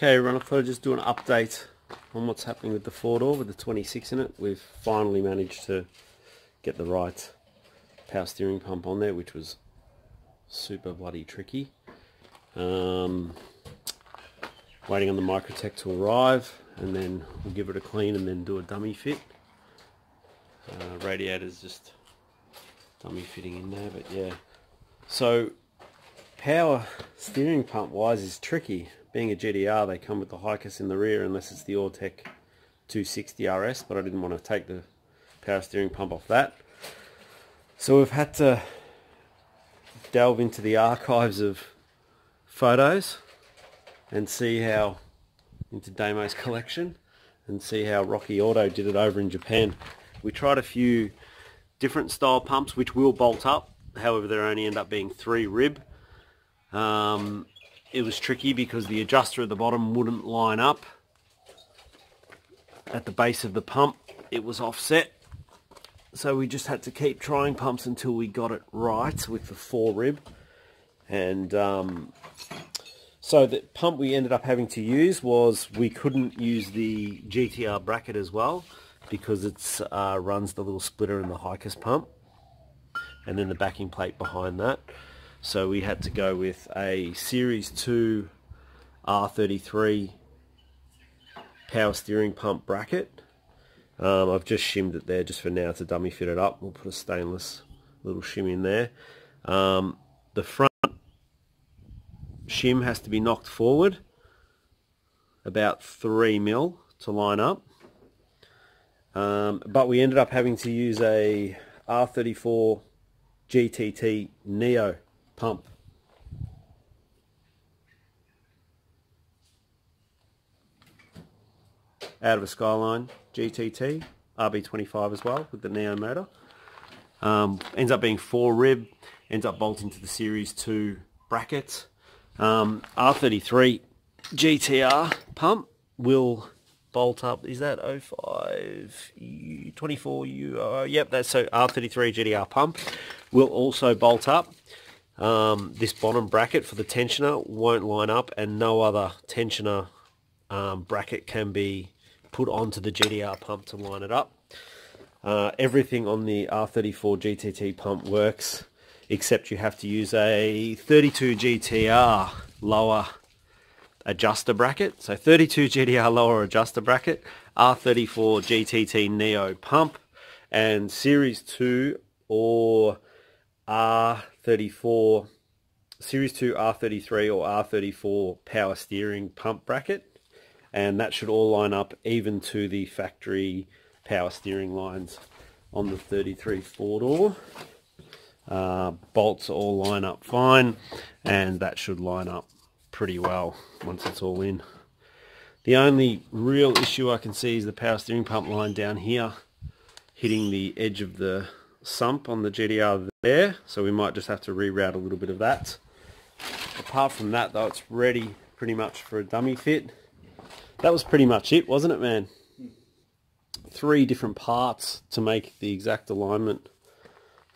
Okay, everyone, I thought I'd just do an update on what's happening with the 4-door with the 26 in it. We've finally managed to get the right power steering pump on there, which was super bloody tricky. Waiting on the Microtech to arrive, and then we'll give it a clean and then do a dummy fit. Radiator's just dummy fitting in there, but yeah. So power steering pump wise is tricky. Being a GTR, they come with the Hycus in the rear unless it's the Autech 260 RS, but I didn't want to take the power steering pump off that. So we've had to delve into the archives of photos and see how, into Damo's collection, and see how Rocky Auto did it over in Japan. We tried a few different style pumps which will bolt up, however there only end up being 3 rib. It was tricky because the adjuster at the bottom wouldn't line up at the base of the pump. It was offset, so we just had to keep trying pumps until we got it right with the 4 rib. And so the pump we ended up having to use was, we couldn't use the GTR bracket as well because it runs the little splitter in the Hycus pump and then the backing plate behind that. So we had to go with a Series 2 R33 power steering pump bracket. I've just shimmed it there just for now to dummy fit it up. We'll put a stainless little shim in there. The front shim has to be knocked forward about 3 mil to line up. But we ended up having to use a R34 GTT Neo pump. Out of a Skyline GTT, RB25 as well, with the Neo motor. Ends up being 4 rib, ends up bolting to the Series 2 bracket. R33 GTR pump will bolt up, is that 05 24U? Yep, that's so R33 GTR pump will also bolt up. This bottom bracket for the tensioner won't line up, and no other tensioner bracket can be put onto the GTR pump to line it up. Everything on the R34 GTT pump works, except you have to use a 32 GTR lower adjuster bracket. So 32 GTR lower adjuster bracket, R34 GTT Neo pump, and Series 2 or R34, Series 2 R33 or R34 power steering pump bracket, and that should all line up even to the factory power steering lines on the 33 4-door. Bolts all line up fine, and that should line up pretty well once it's all in. The only real issue I can see is the power steering pump line down here hitting the edge of the sump on the GTR there, so we might just have to reroute a little bit of that. Apart from that though, it's ready pretty much for a dummy fit. That was pretty much it, wasn't it, man? 3 different parts to make the exact alignment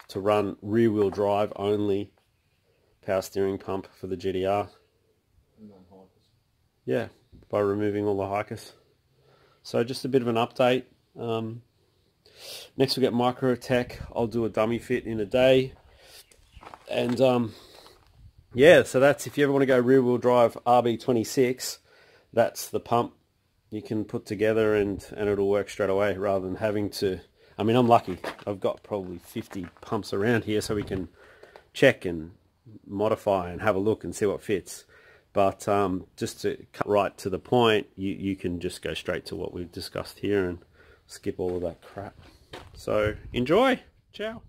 to run rear wheel drive only power steering pump for the GTR. Yeah, by removing all the Hycus. So just a bit of an update. Next we'll get Microtech. I'll do a dummy fit in a day. And yeah, so that's, if you ever want to go rear wheel drive RB26, that's the pump you can put together and it'll work straight away, rather than having to, I mean, I'm lucky. I've got probably 50 pumps around here so we can check and modify and have a look and see what fits. But just to cut right to the point, you can just go straight to what we've discussed here and skip all of that crap. So enjoy. Ciao.